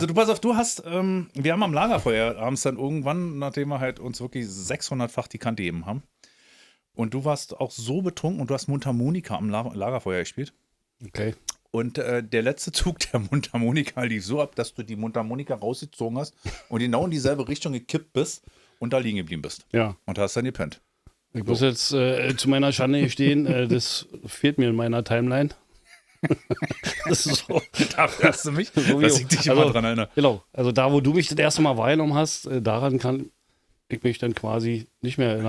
Also du pass auf, wir haben am Lagerfeuer abends dann irgendwann, nachdem wir halt uns wirklich 600-fach die Kante gegeben haben. Und du warst auch so betrunken und du hast Mundharmonika am Lagerfeuer gespielt. Okay. Und der letzte Zug der Mundharmonika lief so ab, dass du die Mundharmonika rausgezogen hast und genau in dieselbe Richtung gekippt bist und da liegen geblieben bist. Ja. Und da hast dann gepennt. Ich muss jetzt zu meiner Schande gestehen, das fehlt mir in meiner Timeline. Das ist so. Dafür hast du mich, So dass ich dich immer dran erinnere. Genau. Also da, wo du mich das erste Mal wahrgenommen hast, daran kann ich mich dann quasi nicht mehr erinnern.